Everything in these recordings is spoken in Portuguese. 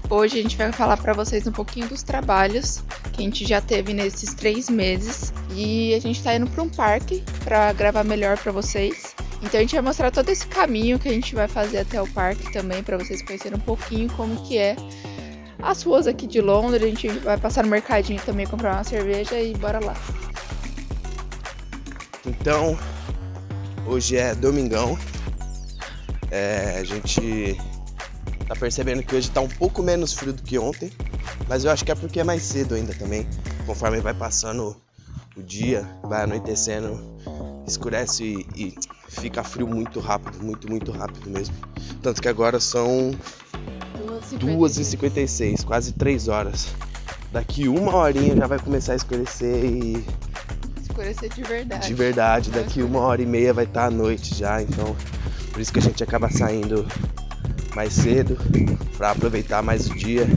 hoje a gente vai falar para vocês um pouquinho dos trabalhos que a gente já teve nesses 3 meses. E a gente tá indo para um parque para gravar melhor para vocês. Então a gente vai mostrar todo esse caminho que a gente vai fazer até o parque também, para vocês conhecerem um pouquinho como que é as ruas aqui de Londres. A gente vai passar no mercadinho também, comprar uma cerveja e bora lá. Então, hoje é domingão. A gente tá percebendo que hoje tá um pouco menos frio do que ontem, mas eu acho que é porque é mais cedo ainda também. Conforme vai passando o dia, vai anoitecendo, escurece e fica frio muito rápido, muito rápido mesmo. Tanto que agora são 2h56, quase 3 horas. Daqui 1 horinha já vai começar a escurecer e... escurecer de verdade. De verdade, daqui 1h30 vai estar à noite já, então por isso que a gente acaba saindo mais cedo para aproveitar mais o dia.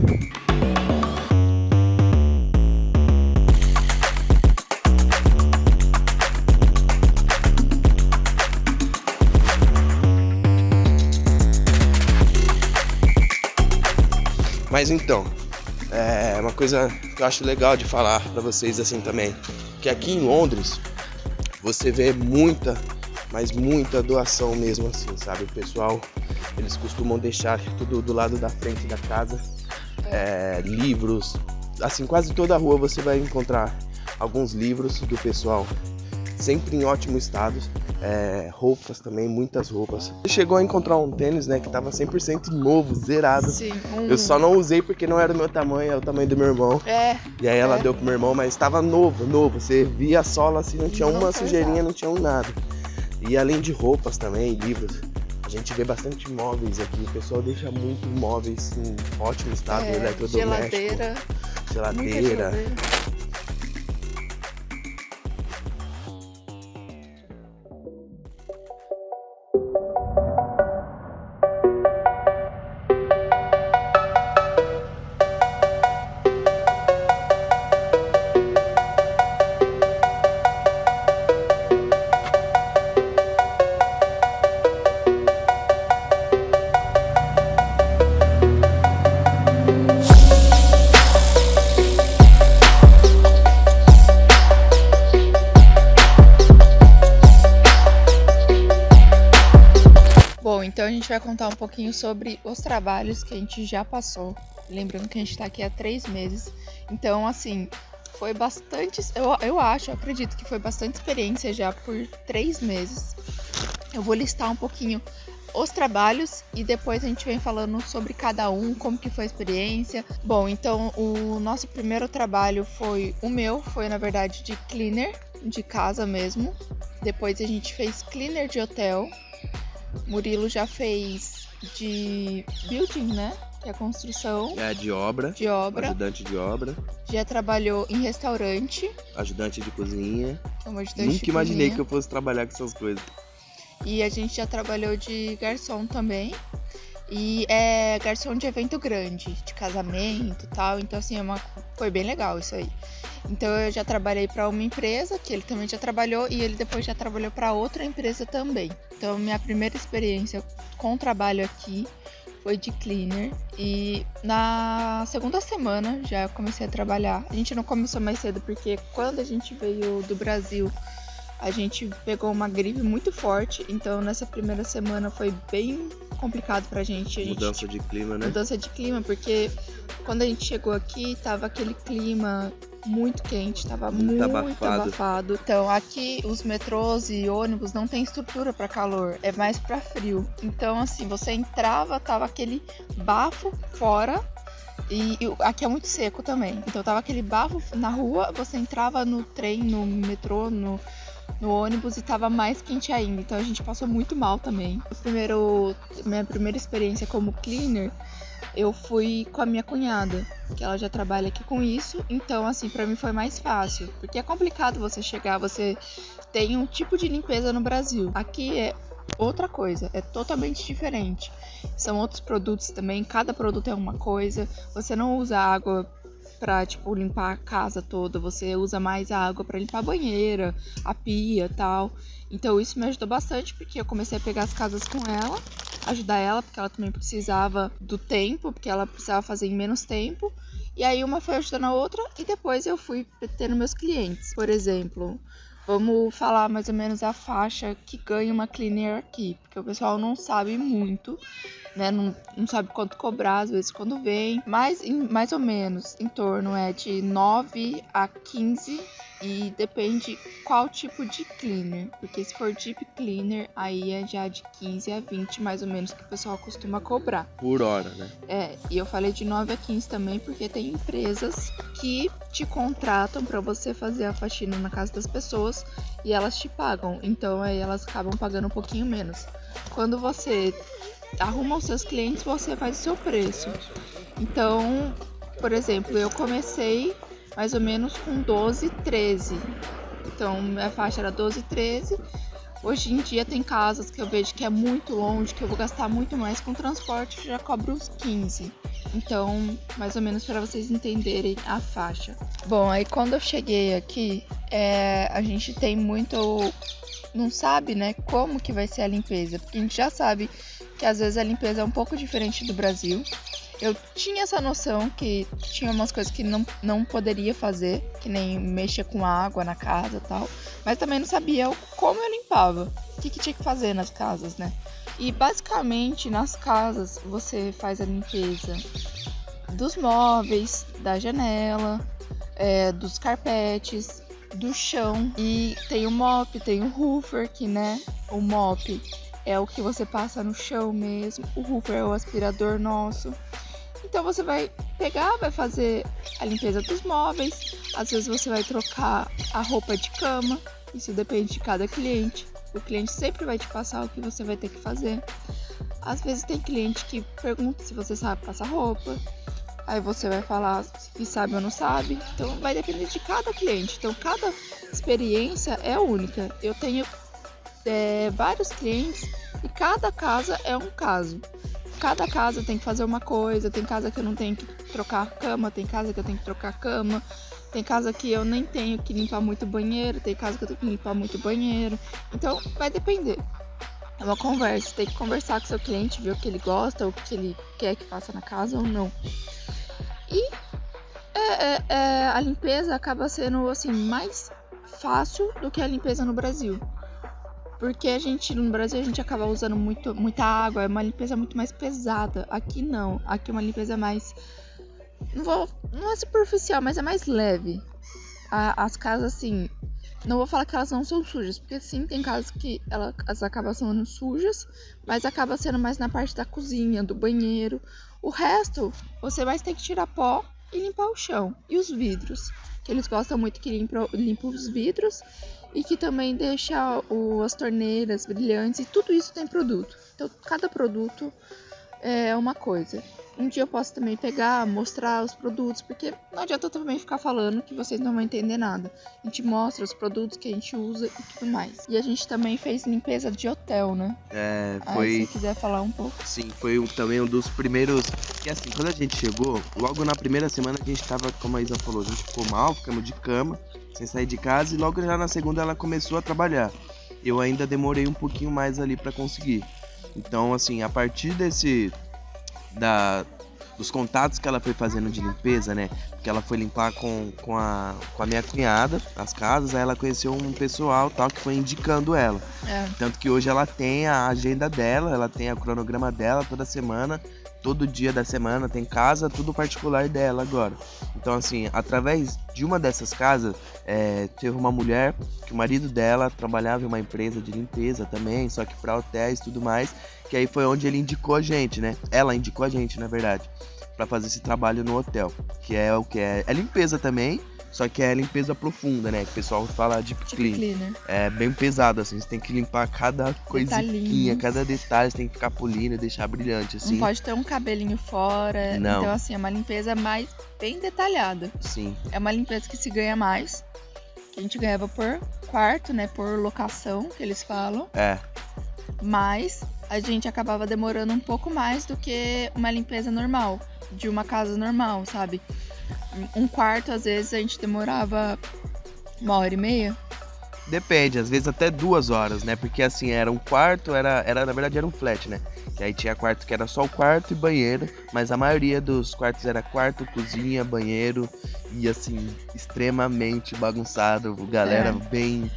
Mas então, uma coisa que eu acho legal de falar para vocês assim também, que aqui em Londres você vê muita doação mesmo assim, sabe? O pessoal, eles costumam deixar tudo do lado da frente da casa, livros, assim, quase toda a rua você vai encontrar alguns livros do pessoal, sempre em ótimo estado, roupas também, muitas roupas. Chegou a encontrar um tênis, né, que tava 100% novo, zerado. Sim, Eu só não usei porque não era do meu tamanho, é o tamanho do meu irmão. E aí ela deu pro meu irmão, mas tava novo. Você via a sola assim, não tinha uma sujeirinha, não tinha nada. E além de roupas também, livros, a gente vê bastante móveis aqui. O pessoal deixa muito móveis em ótimo estado, eletrodoméstico, geladeira. Bom, então a gente vai contar um pouquinho sobre os trabalhos que a gente já passou. Lembrando que a gente tá aqui há 3 meses. Então, assim, foi bastante... Eu acredito que foi bastante experiência já por 3 meses. Eu vou listar um pouquinho os trabalhos e depois a gente vem falando sobre cada um, como que foi a experiência. Bom, então o nosso primeiro trabalho foi na verdade de cleaner, de casa mesmo. Depois a gente fez cleaner de hotel. Murilo já fez de building, né? Que é construção. De obra. Ajudante de obra. Já trabalhou em restaurante. Ajudante de cozinha. Nunca imaginei que eu fosse trabalhar com essas coisas. E a gente já trabalhou de garçom também. E é garçom de evento grande, de casamento e tal. Então, assim, foi bem legal isso aí. Então, eu já trabalhei para uma empresa, que ele também já trabalhou, e ele depois já trabalhou para outra empresa também. Então, minha primeira experiência com trabalho aqui foi de cleaner. E na segunda semana já comecei a trabalhar. A gente não começou mais cedo, porque quando a gente veio do Brasil, a gente pegou uma gripe muito forte. Então, nessa primeira semana foi bem complicado pra gente. Mudança de clima, né? Mudança de clima, porque quando a gente chegou aqui, tava aquele clima muito quente, tava muito abafado. Então, aqui os metrôs e ônibus não tem estrutura pra calor, é mais pra frio. Então, assim, você entrava, tava aquele bafo fora. E aqui é muito seco também. Então, tava aquele bafo na rua, você entrava no trem, no metrô, no ônibus e tava mais quente ainda. Então a gente passou muito mal também. Minha primeira experiência como cleaner, eu fui com a minha cunhada, que ela já trabalha aqui com isso. Então, assim, pra mim foi mais fácil, porque é complicado você chegar, você tem um tipo de limpeza no Brasil. Aqui é outra coisa, é totalmente diferente. São outros produtos também, cada produto é uma coisa. Você não usa água pra, tipo, limpar a casa toda. Você usa mais a água pra limpar a banheira, a pia e tal. Então isso me ajudou bastante, porque eu comecei a pegar as casas com ela, ajudar ela, porque ela também precisava do tempo, porque ela precisava fazer em menos tempo. E aí uma foi ajudando a outra e depois eu fui tendo meus clientes. Por exemplo, vamos falar mais ou menos a faixa que ganha uma cleaner aqui, porque o pessoal não sabe muito, né? Não sabe quanto cobrar, às vezes quando vem. Mas mais ou menos em torno de 9 a 15 e depende qual tipo de cleaner. Porque se for deep cleaner, aí é já de 15 a 20 mais ou menos que o pessoal costuma cobrar. Por hora, né? E eu falei de 9 a 15 também porque tem empresas que te contratam para você fazer a faxina na casa das pessoas e elas te pagam. Então aí elas acabam pagando um pouquinho menos. Quando você arruma os seus clientes, você faz o seu preço. Então, por exemplo, eu comecei mais ou menos com 12, 13. Então, minha faixa era 12, 13. Hoje em dia tem casas que eu vejo que é muito longe, que eu vou gastar muito mais com transporte, que já cobro uns 15. Então, mais ou menos para vocês entenderem a faixa. Bom, aí quando eu cheguei aqui, a gente tem muito... Não sabe, né, como que vai ser a limpeza. Porque a gente já sabe que às vezes a limpeza é um pouco diferente do Brasil. Eu tinha essa noção que tinha umas coisas que não poderia fazer, que nem mexer com água na casa e tal, mas também não sabia como eu limpava, o que tinha que fazer nas casas, né? E basicamente nas casas você faz a limpeza dos móveis, da janela, dos carpetes, do chão, e tem o mop, tem o hoover, que né, o mop é o que você passa no chão mesmo, o hoover é o aspirador nosso. Então você vai pegar, vai fazer a limpeza dos móveis, às vezes você vai trocar a roupa de cama, isso depende de cada cliente. O cliente sempre vai te passar o que você vai ter que fazer. Às vezes tem cliente que pergunta se você sabe passar roupa, aí você vai falar se sabe ou não sabe. Então vai depender de cada cliente, então cada experiência é única. Eu tenho vários clientes e cada casa é um caso. Cada casa tem que fazer uma coisa, tem casa que eu não tenho que trocar cama, tem casa que eu tenho que trocar cama, tem casa que eu nem tenho que limpar muito banheiro, tem casa que eu tenho que limpar muito banheiro. Então vai depender. É uma conversa, tem que conversar com o seu cliente, ver o que ele gosta, o que ele quer que faça na casa ou não. E a limpeza acaba sendo assim mais fácil do que a limpeza no Brasil. Porque no Brasil a gente acaba usando muita água, é uma limpeza muito mais pesada. Aqui não, aqui é uma limpeza mais... Não é superficial, mas é mais leve. As casas assim, não vou falar que elas não são sujas, porque sim, tem casas que elas acabam sendo sujas, mas acaba sendo mais na parte da cozinha, do banheiro. O resto, você vai ter que tirar pó e limpar o chão. E os vidros, que eles gostam muito que limpa os vidros. E que também deixa as torneiras brilhantes, e tudo isso tem produto. Então, cada produto é uma coisa. Um dia eu posso também pegar, mostrar os produtos, porque não adianta eu também ficar falando que vocês não vão entender nada. A gente mostra os produtos que a gente usa e tudo mais. E a gente também fez limpeza de hotel, né? Foi... Aí, se você quiser falar um pouco. Sim, foi também um dos primeiros... Que assim, quando a gente chegou, logo na primeira semana a gente tava, como a Isa falou, a gente ficou mal, ficamos de cama, sem sair de casa, e logo já na segunda ela começou a trabalhar. Eu ainda demorei um pouquinho mais ali pra conseguir. Então, assim, a partir dos contatos que ela foi fazendo de limpeza, né? Porque ela foi limpar com a minha cunhada as casas, aí ela conheceu um pessoal tal que foi indicando ela. Tanto que hoje ela tem a agenda dela, ela tem o cronograma dela toda semana, todo dia da semana tem casa, tudo particular dela agora. Então assim, através de uma dessas casas, teve uma mulher que o marido dela trabalhava em uma empresa de limpeza também, só que para hotéis e tudo mais, que aí foi onde ele indicou a gente, né? Ela indicou a gente, na verdade, para fazer esse trabalho no hotel, que é o que é limpeza também, só que é limpeza profunda, né? Que o pessoal fala de clean. É bem pesado, assim, você tem que limpar cada coisinha, cada detalhe, você tem que ficar polindo, deixar brilhante, assim. Não pode ter um cabelinho fora. Não. Então, assim, é uma limpeza mais bem detalhada. Sim. É uma limpeza que se ganha mais, que a gente ganhava por quarto, né? Por locação, que eles falam. Mas a gente acabava demorando um pouco mais do que uma limpeza normal, de uma casa normal, sabe? Um quarto, às vezes, a gente demorava 1h30. Depende, às vezes até 2 horas, né? Porque assim, era um quarto, na verdade era um flat, né? Que aí tinha quarto que era só o quarto e banheiro, mas a maioria dos quartos era quarto, cozinha, banheiro e assim, extremamente bagunçado, galera bem,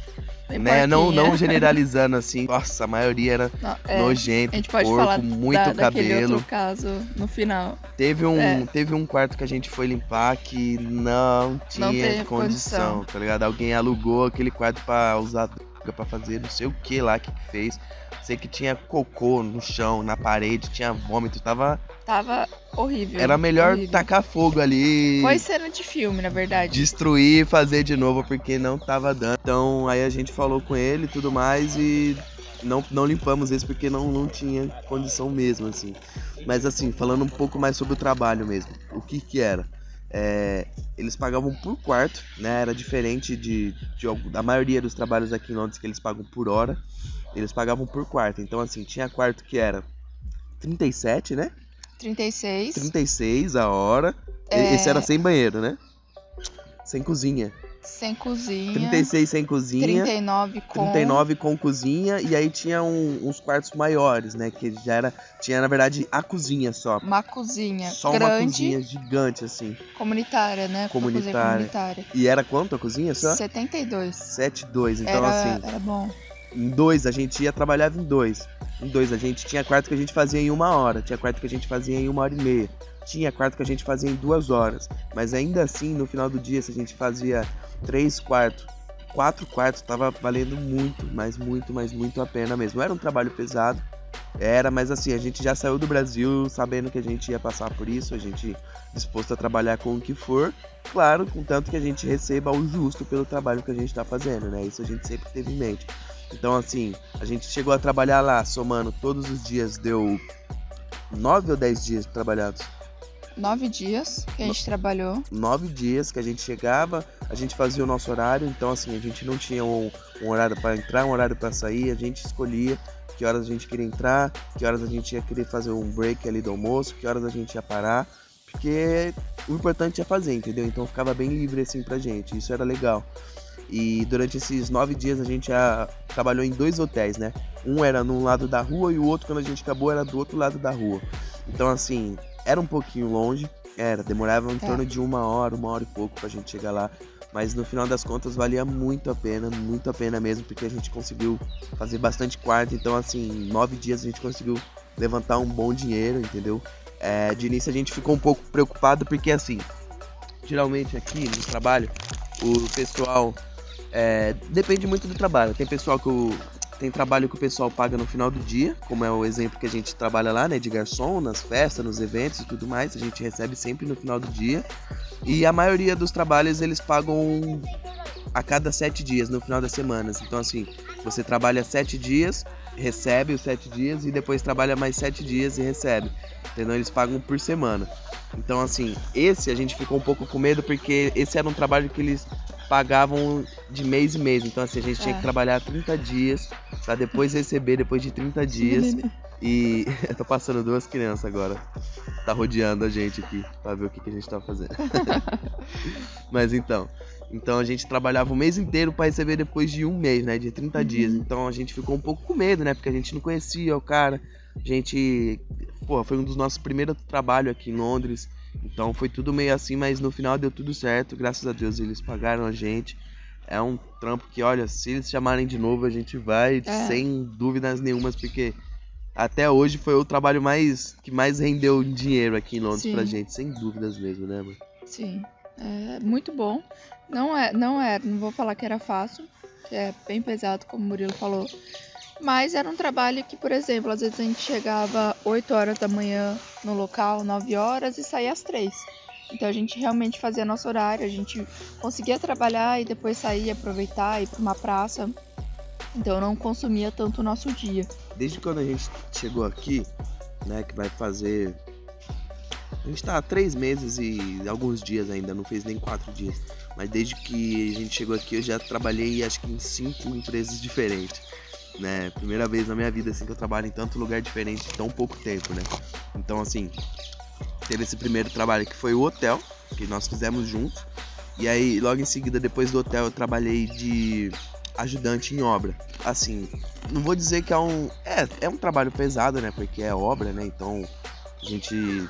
né? Não generalizando assim, nossa, a maioria era nojento, a gente pode porco, falar muito daquele cabelo. outro caso no final. Teve um quarto que a gente foi limpar que não tinha condição, tá ligado? Alguém alugou aquele quarto pra usar droga, pra fazer não sei o que lá que fez. Sei que tinha cocô no chão, na parede, tinha vômito, tava horrível. Era melhor horrível. Tacar fogo ali. Foi cena de filme, na verdade. Destruir e fazer de novo, porque não tava dando. Então aí a gente falou com ele e tudo mais e não limpamos esse porque não tinha condição mesmo, assim. Mas assim, falando um pouco mais sobre o trabalho mesmo. O que era? Eles pagavam por quarto, né? Era diferente da maioria dos trabalhos aqui em Londres que eles pagam por hora. Eles pagavam por quarto. Então assim, tinha quarto que era 37, né? 36 a hora. Esse era sem banheiro, né? Sem cozinha. Sem cozinha. 36 sem cozinha. 39 com cozinha. E aí tinha uns quartos maiores, né? Que tinha, na verdade, a cozinha só. Uma cozinha só grande. Uma cozinha gigante, assim. Comunitária, né? Comunitária. E era quanto a cozinha só? 72. 72, então assim... Era bom. Em 2 a gente trabalhava em 2. Em 2 a gente tinha quarto que a gente fazia em 1 hora. Tinha quarto que a gente fazia em 1h30. Tinha quarto que a gente fazia em 2 horas. Mas ainda assim, no final do dia, se a gente fazia 3 quartos, 4 quartos, tava valendo muito, mas muito a pena mesmo. Era um trabalho pesado. Mas assim, a gente já saiu do Brasil sabendo que a gente ia passar por isso. A gente disposto a trabalhar com o que for. Claro, contanto que a gente receba o justo pelo trabalho que a gente tá fazendo, né? Isso a gente sempre teve em mente. Então assim, a gente chegou a trabalhar lá, somando todos os dias, deu 9 ou 10 dias trabalhados? 9 dias que a gente trabalhou. 9 dias que a gente chegava, a gente fazia o nosso horário. Então assim, a gente não tinha um horário para entrar, um horário para sair. A gente escolhia que horas a gente queria entrar, que horas a gente ia querer fazer um break ali do almoço, que horas a gente ia parar. Porque o importante é fazer, entendeu? Então ficava bem livre assim pra gente, isso era legal. E durante esses 9 dias a gente já trabalhou em 2 hotéis, né? Um era num lado da rua e o outro, quando a gente acabou, era do outro lado da rua. Então assim, era um pouquinho longe, demorava em torno de 1 hora e pouco pra gente chegar lá. Mas no final das contas valia muito a pena mesmo, porque a gente conseguiu fazer bastante quarto. Então assim, em 9 dias a gente conseguiu levantar um bom dinheiro, entendeu? De início a gente ficou um pouco preocupado, porque assim, geralmente aqui no trabalho, o pessoal... depende muito do trabalho. Tem trabalho que o pessoal paga no final do dia, como é o exemplo que a gente trabalha lá, né, de garçom, nas festas, nos eventos e tudo mais. A gente recebe sempre no final do dia. E a maioria dos trabalhos eles pagam a cada 7 dias, no final das semanas. Então assim, você trabalha 7 dias, recebe os 7 dias e depois trabalha mais 7 dias e recebe. Entendeu? Eles pagam por semana. Então assim, esse a gente ficou um pouco com medo, porque esse era um trabalho que eles pagavam de mês em mês. Então assim, a gente tinha que trabalhar 30 dias pra depois receber depois de 30 dias. E eu tô passando 2 crianças agora. Tá rodeando a gente aqui pra ver o que a gente tá fazendo. Mas então a gente trabalhava o mês inteiro pra receber depois de 1 mês, né? De 30 dias. Então a gente ficou um pouco com medo, né? Porque a gente não conhecia o cara. A gente... foi um dos nossos primeiros trabalhos aqui em Londres. Então foi tudo meio assim, mas no final deu tudo certo. Graças a Deus eles pagaram a gente. É um trampo que, olha, se eles chamarem de novo a gente vai sem dúvidas nenhumas, porque até hoje foi o trabalho que mais rendeu dinheiro aqui em Londres pra gente, sem dúvidas mesmo, né, mano? Sim, muito bom. Não vou falar que era fácil, que é bem pesado, como o Murilo falou. Mas era um trabalho que, por exemplo, às vezes a gente chegava 8 horas da manhã no local, 9 horas, e saía às 3. Então a gente realmente fazia nosso horário, a gente conseguia trabalhar e depois sair, aproveitar, ir para uma praça. Então não consumia tanto o nosso dia. Desde quando a gente chegou aqui, né, que vai fazer... A gente tá há 3 meses e alguns dias ainda, não fez nem 4 dias. Mas desde que a gente chegou aqui eu já trabalhei acho que em 5 empresas diferentes. Né? Primeira vez na minha vida assim que eu trabalho em tanto lugar diferente em tão pouco tempo, né? Então assim, teve esse primeiro trabalho que foi o hotel, que nós fizemos juntos. E aí, logo em seguida, depois do hotel, eu trabalhei de ajudante em obra. Assim, não vou dizer que é um trabalho pesado, né? Porque é obra, né? Então, a gente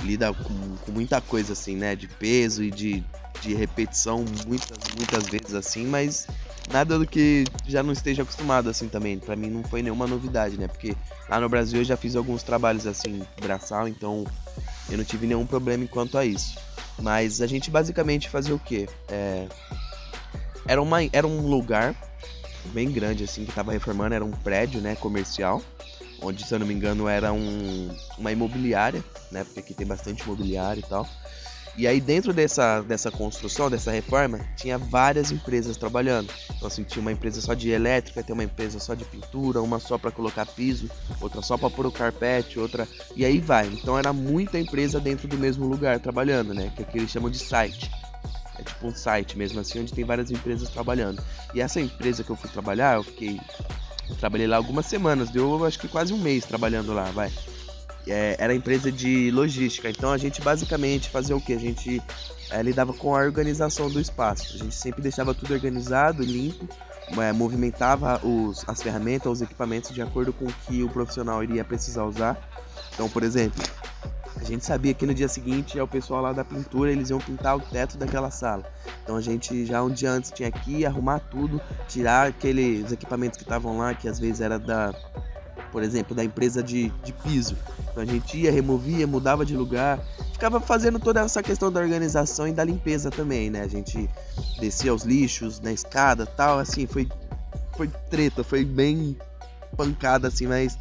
lida com muita coisa, assim, né? De peso e de repetição muitas vezes, assim. Mas nada do que já não esteja acostumado, assim, também. Pra mim não foi nenhuma novidade, né? Porque lá no Brasil eu já fiz alguns trabalhos, assim, braçal. Então, eu não tive nenhum problema quanto a isso. Mas a gente basicamente fazia o quê? Era um lugar bem grande, assim, que tava reformando. Era um prédio, né, comercial. Onde, se eu não me engano, era uma imobiliária, né? Porque aqui tem bastante imobiliária e tal. E aí, dentro dessa construção, dessa reforma, tinha várias empresas trabalhando. Então, assim, tinha uma empresa só de elétrica, tem uma empresa só de pintura, uma só para colocar piso, outra só para pôr o carpete, outra... E aí vai. Então, era muita empresa dentro do mesmo lugar trabalhando, né? Que aqui eles chamam de site. É tipo um site mesmo assim, onde tem várias empresas trabalhando. E essa empresa que eu fui trabalhar, trabalhei lá algumas semanas, deu acho que quase um mês trabalhando lá, vai. Era empresa de logística, então a gente basicamente fazia o que? A gente lidava com a organização do espaço. A gente sempre deixava tudo organizado, limpo, movimentava as ferramentas, os equipamentos de acordo com o que o profissional iria precisar usar. Então, por exemplo, a gente sabia que no dia seguinte o pessoal lá da pintura, eles iam pintar o teto daquela sala. Então a gente já um dia antes tinha que ir arrumar tudo, tirar aqueles equipamentos que estavam lá, que às vezes era por exemplo, da empresa de piso. Então a gente ia, removia, mudava de lugar, ficava fazendo toda essa questão da organização e da limpeza também, né? A gente descia os lixos na escada e tal, assim, foi treta, foi bem pancada, assim, mas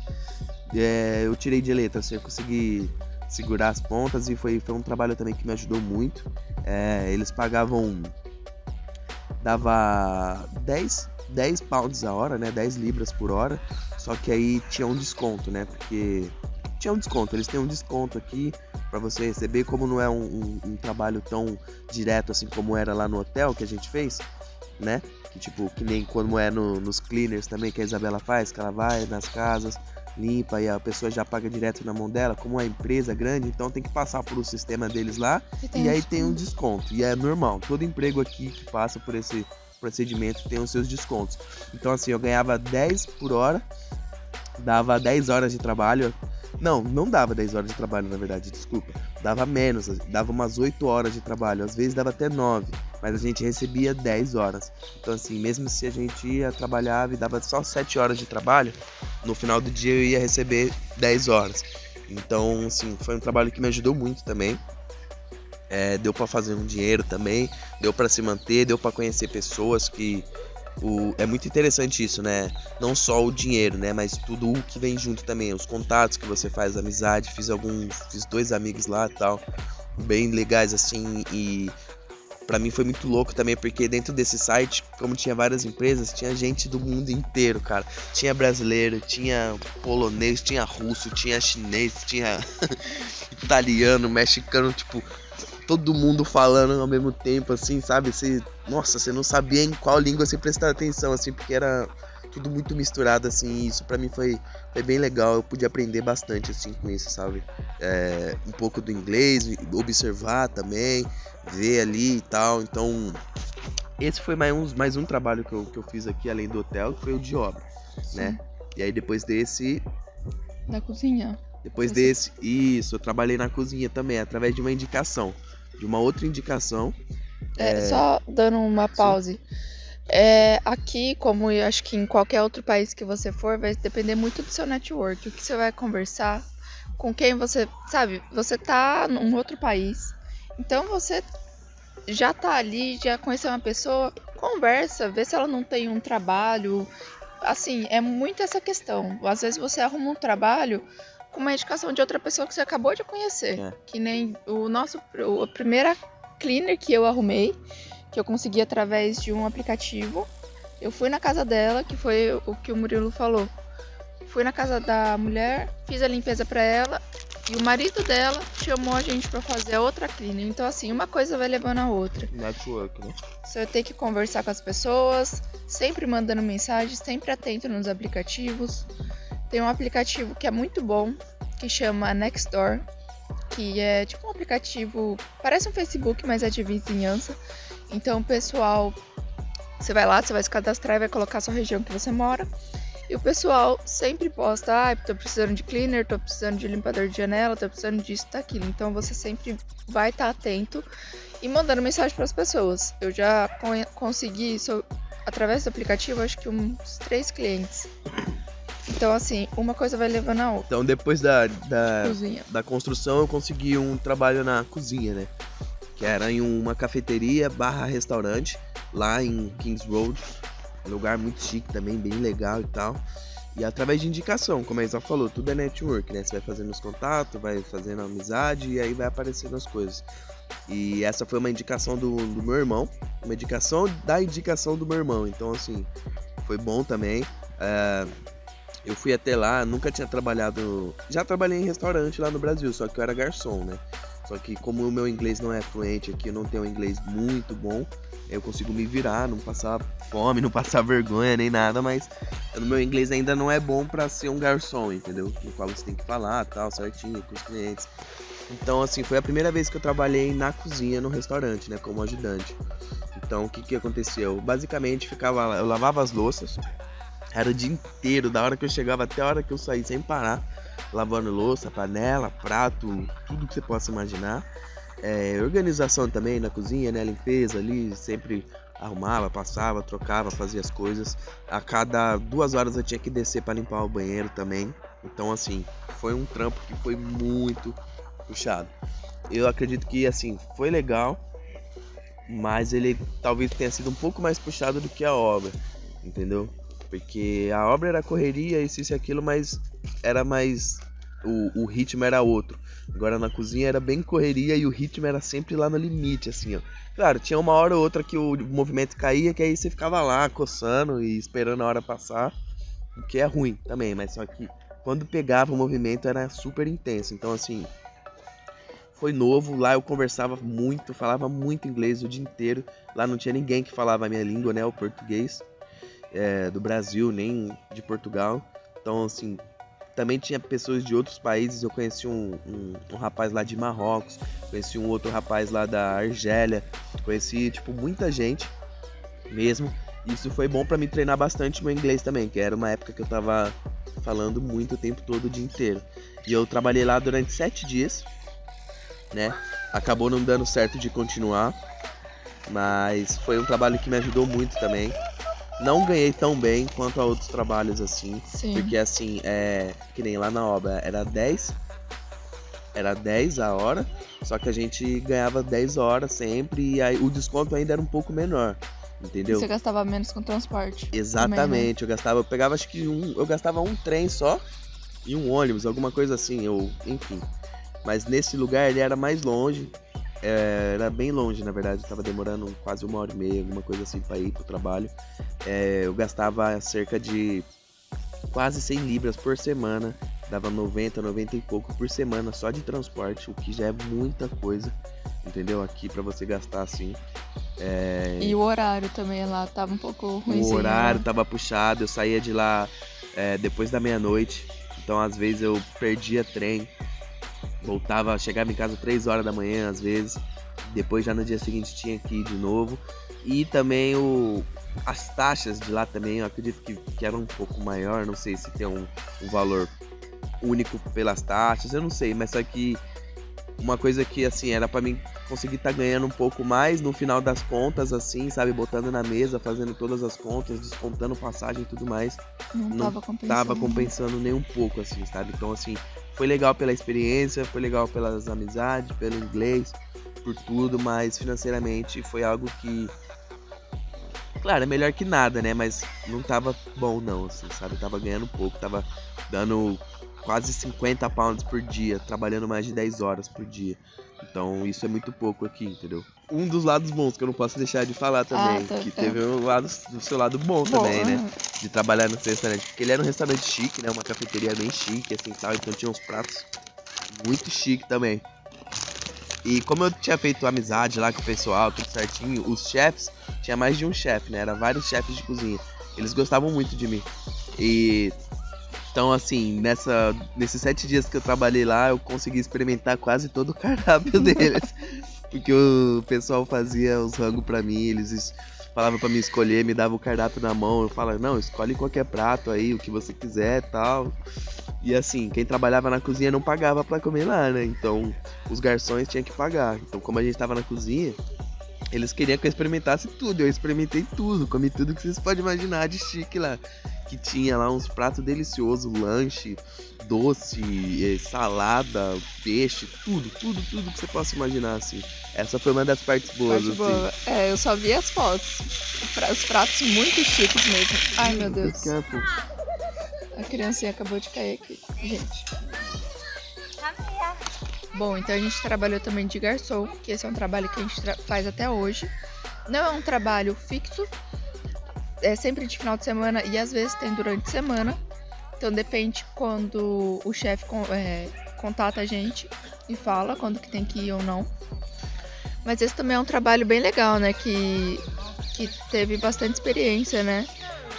eu tirei de letra, assim, eu consegui segurar as pontas e foi um trabalho também que me ajudou muito. Eles pagavam, dava 10 pounds a hora, né? 10 libras por hora. Só que aí tinha um desconto, né? Porque tinha um desconto, eles têm um desconto aqui pra você receber, como não é um trabalho tão direto assim como era lá no hotel que a gente fez, né? Que nem quando é nos cleaners também, que a Isabela faz, que ela vai nas casas, limpa e a pessoa já paga direto na mão dela. Como é uma empresa grande, então tem que passar por o sistema deles lá e aí tem um desconto. E é normal, todo emprego aqui que passa por esse procedimento tem os seus descontos. Então assim, eu ganhava 10 por hora, dava 10 horas de trabalho. Não dava 10 horas de trabalho, na verdade, desculpa. Dava menos, dava umas 8 horas de trabalho, às vezes dava até 9, mas a gente recebia 10 horas. Então assim, mesmo se a gente ia trabalhar e dava só 7 horas de trabalho, no final do dia eu ia receber 10 horas. Então assim, foi um trabalho que me ajudou muito também. Deu pra fazer um dinheiro também, deu pra se manter, deu pra conhecer pessoas que... É muito interessante isso, né? Não só o dinheiro, né? Mas tudo o que vem junto também. Os contatos que você faz, amizade. Fiz 2 amigos lá e tal, bem legais assim. E pra mim foi muito louco também, porque dentro desse site, como tinha várias empresas, tinha gente do mundo inteiro, cara. Tinha brasileiro, tinha polonês, tinha russo, tinha chinês, tinha italiano, mexicano, tipo... todo mundo falando ao mesmo tempo, assim, sabe? Você não sabia em qual língua você prestar atenção, assim, porque era tudo muito misturado, assim, e isso pra mim foi bem legal. Eu pude aprender bastante, assim, com isso, sabe? Um pouco do inglês, observar também, ver ali e tal. Então, esse foi mais um trabalho que eu fiz aqui, além do hotel, que foi o de obra, né? E aí depois desse... Da cozinha. Depois desse, isso, eu trabalhei na cozinha também, através de uma indicação. De uma outra indicação. Só dando uma pause. Aqui, como eu acho que em qualquer outro país que você for, vai depender muito do seu network. O que você vai conversar, com quem você... Sabe, você tá num outro país, então você já tá ali, já conheceu uma pessoa, conversa, vê se ela não tem um trabalho. Assim, é muito essa questão. Às vezes você arruma um trabalho com uma indicação de outra pessoa que você acabou de conhecer. Que nem a primeira cleaner que eu arrumei, que eu consegui através de um aplicativo. Eu fui na casa dela, que foi o que o Murilo falou. Fui na casa da mulher, fiz a limpeza pra ela, e o marido dela chamou a gente pra fazer a outra cleaner. Então assim, uma coisa vai levando a outra. Network, né? Você vai ter que conversar com as pessoas, sempre mandando mensagem, sempre atento nos aplicativos. Tem um aplicativo que é muito bom, que chama Nextdoor, que é tipo um aplicativo, parece um Facebook, mas é de vizinhança. Então, pessoal, você vai lá, você vai se cadastrar e vai colocar a sua região que você mora. E o pessoal sempre posta, tô precisando de cleaner, tô precisando de limpador de janela, tô precisando disso, daquilo. Então você sempre vai estar atento e mandando mensagem para as pessoas. Eu já consegui isso através do aplicativo, acho que uns 3 clientes. Então assim, uma coisa vai levando a outra. Então depois da Cozinha. da construção eu consegui um trabalho na cozinha, né? Que era em uma cafeteria / restaurante lá em Kings Road. Lugar muito chique também, bem legal e tal. E através de indicação, como a Isa falou, tudo é network, né? Você vai fazendo os contatos, vai fazendo amizade e aí vai aparecendo as coisas. E essa foi uma indicação do meu irmão, uma indicação do meu irmão. Então assim, foi bom também. Eu fui até lá, nunca tinha trabalhado... Já trabalhei em restaurante lá no Brasil, só que eu era garçom, né? Só que como o meu inglês não é fluente aqui, eu não tenho um inglês muito bom, eu consigo me virar, não passar fome, não passar vergonha nem nada, mas o meu inglês ainda não é bom pra ser um garçom, entendeu? No qual você tem que falar, tal, certinho, com os clientes. Então, assim, foi a primeira vez que eu trabalhei na cozinha, no restaurante, né, como ajudante. Então, o que aconteceu? Basicamente, ficava lá, eu lavava as louças, era o dia inteiro, da hora que eu chegava até a hora que eu saí, sem parar, lavando louça, panela, prato, tudo que você possa imaginar. Organização também na cozinha, né? Limpeza ali, sempre arrumava, passava, trocava, fazia as coisas. A cada 2 horas eu tinha que descer para limpar o banheiro também. Então assim, foi um trampo que foi muito puxado. Eu acredito que assim, foi legal, mas ele talvez tenha sido um pouco mais puxado do que a obra, entendeu? Porque a obra era correria, isso e aquilo, mas era mais... O ritmo era outro. Agora na cozinha era bem correria e o ritmo era sempre lá no limite, assim, ó. Claro, tinha uma hora ou outra que o movimento caía, que aí você ficava lá coçando e esperando a hora passar, o que é ruim também, mas só que quando pegava o movimento era super intenso. Então assim, foi novo, lá eu conversava muito, falava muito inglês o dia inteiro. Lá não tinha ninguém que falava a minha língua, né, o português, do Brasil, nem de Portugal. Então assim, também tinha pessoas de outros países. Eu conheci um rapaz lá de Marrocos, conheci um outro rapaz lá da Argélia, conheci, tipo, muita gente mesmo. Isso foi bom pra me treinar bastante meu inglês também, que era uma época que eu tava falando muito o tempo todo, o dia inteiro. E eu trabalhei lá durante 7 dias, né? Acabou não dando certo de continuar, mas foi um trabalho que me ajudou muito também. Não ganhei tão bem quanto a outros trabalhos, assim. Sim. Porque, assim, que nem lá na obra, era 10 a hora, só que a gente ganhava 10 horas sempre, e aí o desconto ainda era um pouco menor, entendeu? E você gastava menos com transporte. Exatamente, também, né? Eu pegava, acho que eu gastava um trem só, e um ônibus, alguma coisa assim, enfim. Mas nesse lugar ele era mais longe. Era bem longe, na verdade, tava demorando quase 1h30, alguma coisa assim, pra ir pro trabalho. Eu gastava cerca de quase 100 libras por semana, dava 90 e pouco por semana só de transporte, o que já é muita coisa, entendeu? Aqui pra você gastar assim. E o horário também lá tava um pouco ruimzinho. O horário tava puxado, eu saía de lá depois da meia-noite, então às vezes eu perdia trem. Chegava em casa 3 horas da manhã, às vezes. Depois já no dia seguinte tinha que ir de novo. E também as taxas de lá também, eu acredito que eram um pouco maior. Não sei se tem um valor único pelas taxas, eu não sei. Mas só que uma coisa que assim, era pra mim conseguir estar ganhando um pouco mais no final das contas, assim, sabe? Botando na mesa, fazendo todas as contas, descontando passagem e tudo mais. Não tava compensando nem um pouco, assim, sabe? Então assim, foi legal pela experiência, foi legal pelas amizades, pelo inglês, por tudo, mas financeiramente foi algo que, claro, é melhor que nada, né? Mas não tava bom não, assim, sabe? Tava ganhando pouco, tava dando quase 50 pounds por dia, trabalhando mais de 10 horas por dia. Então isso é muito pouco aqui, entendeu? Um dos lados bons que eu não posso deixar de falar também, que teve do seu lado bom também, né? De trabalhar nesse restaurante, porque ele era um restaurante chique, né? Uma cafeteria bem chique, assim, tal, então tinha uns pratos muito chique também. E como eu tinha feito amizade lá com o pessoal, tudo certinho, os chefs, tinha mais de um chefe, né? Era vários chefes de cozinha. Eles gostavam muito de mim. E Então, assim, nesses 7 dias que eu trabalhei lá, eu consegui experimentar quase todo o cardápio deles. Porque o pessoal fazia os rangos pra mim, eles falavam pra mim escolher, me davam o cardápio na mão. Eu falava, não, escolhe qualquer prato aí, o que você quiser e tal. E assim, quem trabalhava na cozinha não pagava pra comer lá, né? Então, os garçons tinham que pagar. Então, como a gente tava na cozinha, eles queriam que eu experimentasse tudo. Eu experimentei tudo, comi tudo que vocês podem imaginar de chique lá. Que tinha lá uns pratos deliciosos, lanche, doce, salada, peixe, tudo que você possa imaginar, assim. Essa foi uma das partes boas, assim. Boa. É, eu só vi as fotos. Os pratos muito chiques mesmo. Ai, meu Deus. A criancinha acabou de cair aqui, gente. Bom, então a gente trabalhou também de garçom, que esse é um trabalho que a gente faz até hoje. Não é um trabalho fixo, é sempre de final de semana e às vezes tem durante a semana. Então depende quando o chefe contata a gente e fala quando que tem que ir ou não. Mas esse também é um trabalho bem legal, né? Que teve bastante experiência, né?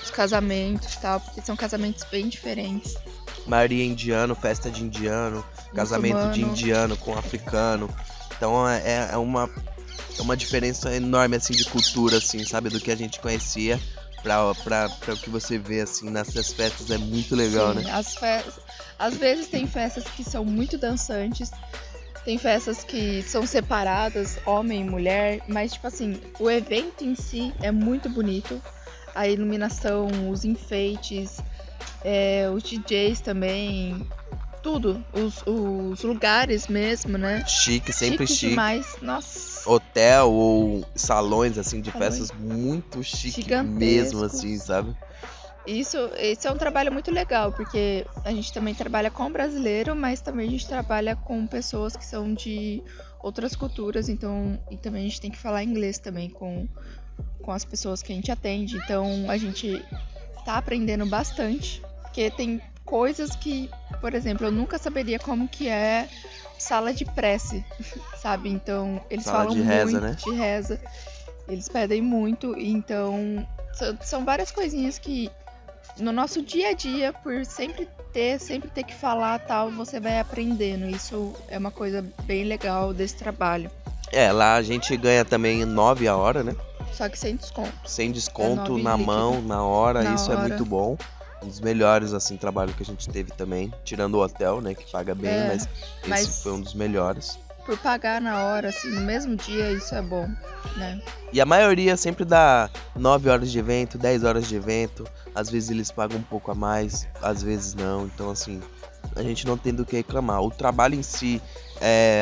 Os casamentos e tal, porque são casamentos bem diferentes. Maioria indiano, festa de indiano, casamento de indiano com africano. Então é uma diferença enorme, assim, de cultura, assim, sabe? Do que a gente conhecia pra o que você vê, assim, nessas festas. É muito legal, sim, né? Às vezes tem festas que são muito dançantes, tem festas que são separadas, homem e mulher, mas, tipo assim, o evento em si é muito bonito. A iluminação, os enfeites, os DJs também, tudo, os lugares mesmo, né? Chique, sempre chique. Demais, nossa. Hotel ou salões, assim, de festas muito chique mesmo, assim, sabe? Esse é um trabalho muito legal, porque a gente também trabalha com brasileiro, mas também a gente trabalha com pessoas que são de outras culturas, então, e também a gente tem que falar inglês também com as pessoas que a gente atende, então a gente tá aprendendo bastante, porque tem coisas que, por exemplo, eu nunca saberia como que é sala de prece, sabe? Então, eles falam de reza, muito né? de reza, eles pedem muito, então são várias coisinhas que no nosso dia a dia, por sempre ter que falar tal, você vai aprendendo. Isso é uma coisa bem legal desse trabalho. Lá a gente ganha também 9 a hora, né? Só que sem desconto. Sem desconto, na mão, na hora, isso é muito bom. Um dos melhores, assim, trabalhos que a gente teve também. Tirando o hotel, né, que paga bem, mas esse foi um dos melhores. Por pagar na hora, assim, no mesmo dia, isso é bom, né? E a maioria sempre dá 9 horas de evento, 10 horas de evento. Às vezes eles pagam um pouco a mais, às vezes não. Então, assim, a gente não tem do que reclamar. O trabalho em si,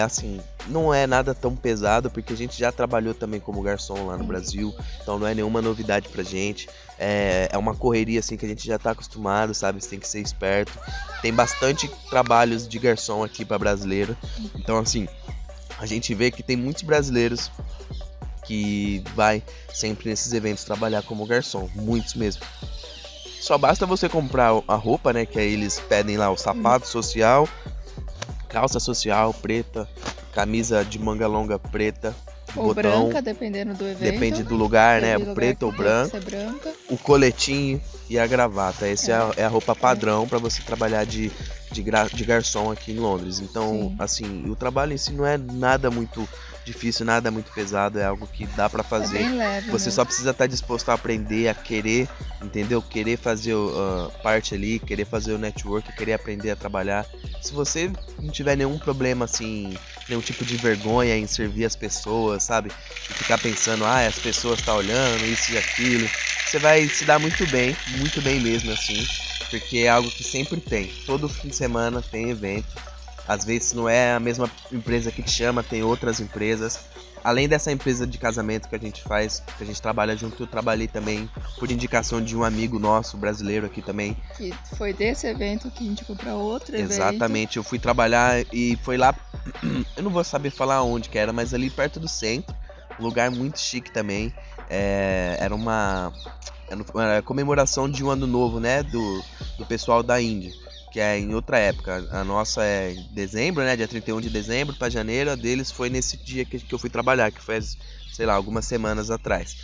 assim, não é nada tão pesado, porque a gente já trabalhou também como garçom lá no Brasil. Então não é nenhuma novidade pra gente. É uma correria, assim, que a gente já tá acostumado, sabe? Você tem que ser esperto. Tem bastante trabalhos de garçom aqui pra brasileiro. Então, assim, a gente vê que tem muitos brasileiros que vai sempre nesses eventos trabalhar como garçom, muitos mesmo. Só basta você comprar a roupa, né, que aí eles pedem lá o sapato social, calça social preta, camisa de manga longa preta, ou botão, branca, dependendo do evento. Depende do lugar, né, lugar preto ou branco, o coletinho e a gravata. Essa é a roupa padrão para você trabalhar de garçom aqui em Londres. Então, assim, o trabalho em si não é nada muito difícil, nada muito pesado, é algo que dá pra fazer. É bem leve, você só precisa estar disposto a aprender, a querer, entendeu? Querer fazer parte ali, querer fazer o network, querer aprender a trabalhar. Se você não tiver nenhum problema, assim, nenhum tipo de vergonha em servir as pessoas, sabe? E ficar pensando, as pessoas estão olhando, isso e aquilo, você vai se dar muito bem mesmo, assim, porque é algo que sempre tem. Todo fim de semana tem evento. Às vezes não é a mesma empresa que te chama, tem outras empresas. Além dessa empresa de casamento que a gente faz, que a gente trabalha junto, eu trabalhei também por indicação de um amigo nosso, brasileiro aqui também. Que foi desse evento que indicou para outro evento. Exatamente, eu fui trabalhar e foi lá, eu não vou saber falar onde que era, mas ali perto do centro, um lugar muito chique também. Era uma comemoração de um ano novo, né, do pessoal da Índia. Que é em outra época. A nossa é em dezembro, né? Dia 31 de dezembro para janeiro. A deles foi nesse dia que eu fui trabalhar, que foi, sei lá, algumas semanas atrás.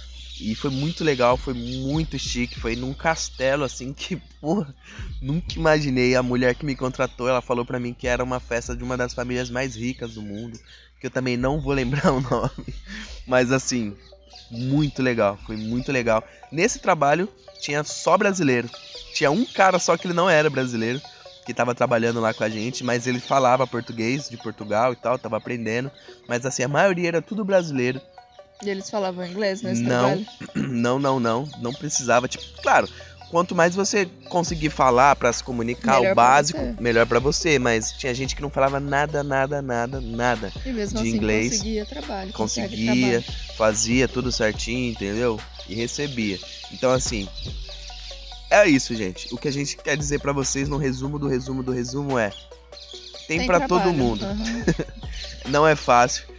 E foi muito legal, foi muito chique, foi num castelo assim que, porra, nunca imaginei. A mulher que me contratou, ela falou pra mim que era uma festa de uma das famílias mais ricas do mundo, que eu também não vou lembrar o nome, mas assim, muito legal, foi muito legal. Nesse trabalho tinha só brasileiro, tinha um cara só que ele não era brasileiro, que tava trabalhando lá com a gente, mas ele falava português de Portugal e tal, tava aprendendo, mas assim, a maioria era tudo brasileiro. E eles falavam inglês nesse trabalho? Não precisava, tipo, claro, quanto mais você conseguir falar pra se comunicar, Melhor o básico, pra você. melhor pra você, mas tinha gente que não falava nada E mesmo de assim inglês. conseguia trabalho. Conseguia, fazia tudo certinho, entendeu? E recebia. Então assim, é isso, gente. O que a gente quer dizer pra vocês no resumo do resumo é: tem pra trabalho, todo mundo. Não é fácil.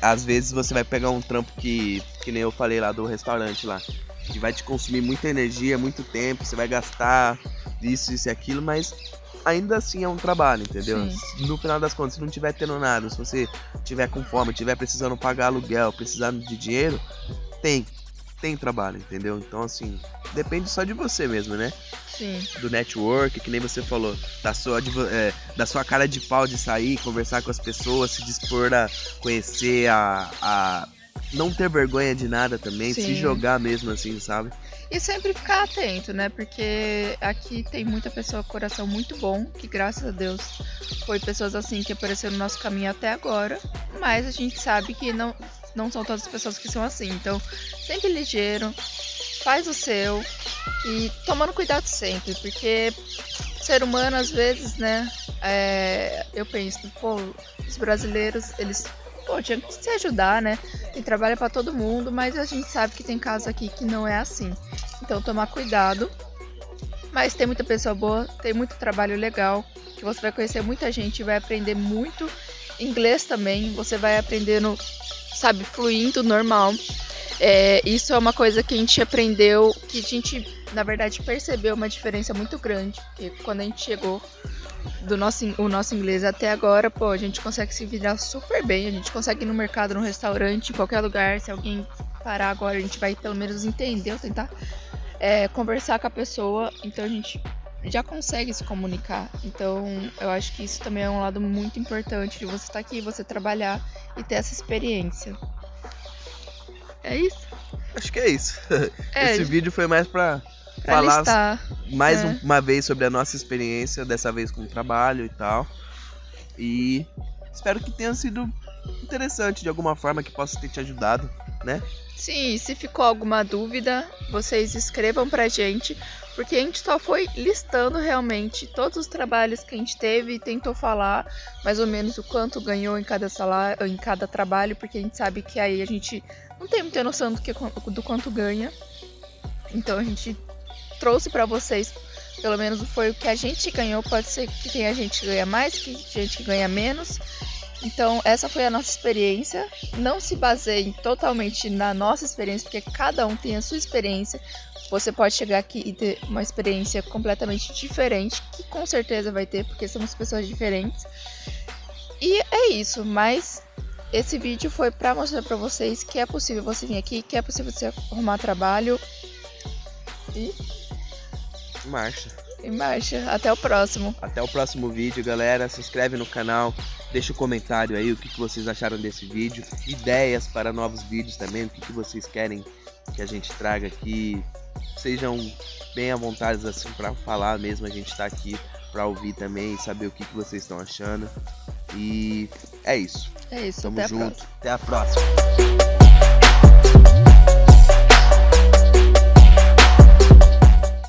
Às vezes você vai pegar um trampo que nem eu falei lá do restaurante lá, que vai te consumir muita energia, muito tempo, você vai gastar isso e aquilo, mas ainda assim é um trabalho, entendeu? Sim. No final das contas, se não tiver tendo nada, se você tiver com fome, tiver precisando pagar aluguel, precisando de dinheiro, tem trabalho, entendeu? Então assim, depende só de você mesmo, né? Sim. Do network, que nem você falou, da sua cara de pau de sair, conversar com as pessoas, se dispor a conhecer, a não ter vergonha de nada também, Sim. se jogar mesmo assim, sabe? E sempre ficar atento, né? Porque aqui tem muita pessoa com coração muito bom, que graças a Deus foi pessoas assim que apareceram no nosso caminho até agora, mas a gente sabe que não são todas as pessoas que são assim. Então, sempre ligeiro, faz o seu e tomando cuidado sempre, porque ser humano às vezes, né, eu penso, pô, os brasileiros, eles, pô, tinham que se ajudar, né, tem trabalho pra todo mundo, mas a gente sabe que tem casos aqui que não é assim, então tomar cuidado, mas tem muita pessoa boa, tem muito trabalho legal, que você vai conhecer muita gente, vai aprender muito inglês também, você vai aprendendo, sabe, fluindo, normal. Isso é uma coisa que a gente aprendeu, que a gente, na verdade, percebeu uma diferença muito grande, porque quando a gente chegou o nosso inglês até agora, pô, a gente consegue se virar super bem, a gente consegue ir no mercado, no restaurante, em qualquer lugar, se alguém parar agora, a gente vai pelo menos entender, ou tentar conversar com a pessoa, então a gente já consegue se comunicar. Então eu acho que isso também é um lado muito importante de você estar aqui, você trabalhar e ter essa experiência. É isso? Acho que é isso. Esse vídeo foi mais pra falar listar. mais uma vez sobre a nossa experiência, dessa vez com o trabalho e tal. E espero que tenha sido interessante de alguma forma, que possa ter te ajudado, né? Sim, se ficou alguma dúvida, vocês escrevam pra gente, porque a gente só foi listando realmente todos os trabalhos que a gente teve e tentou falar mais ou menos o quanto ganhou em cada salário, em cada trabalho, porque a gente sabe que aí a gente não tem muita noção do quanto ganha. Então a gente trouxe pra vocês, pelo menos foi o que a gente ganhou, pode ser que tenha gente que ganha mais, que gente que ganha menos. Então essa foi a nossa experiência, não se baseiem totalmente na nossa experiência, porque cada um tem a sua experiência, você pode chegar aqui e ter uma experiência completamente diferente, que com certeza vai ter, porque somos pessoas diferentes, e é isso, mas esse vídeo foi pra mostrar pra vocês que é possível você vir aqui, que é possível você arrumar trabalho, e em marcha. Até o próximo. Até o próximo vídeo, galera. Se inscreve no canal, deixa um comentário aí o que vocês acharam desse vídeo, ideias para novos vídeos também, o que vocês querem que a gente traga aqui. Sejam bem à vontade assim para falar mesmo, a gente tá aqui para ouvir também, saber o que vocês estão achando. E é isso. É isso. Tamo até junto. A próxima. Até a próxima.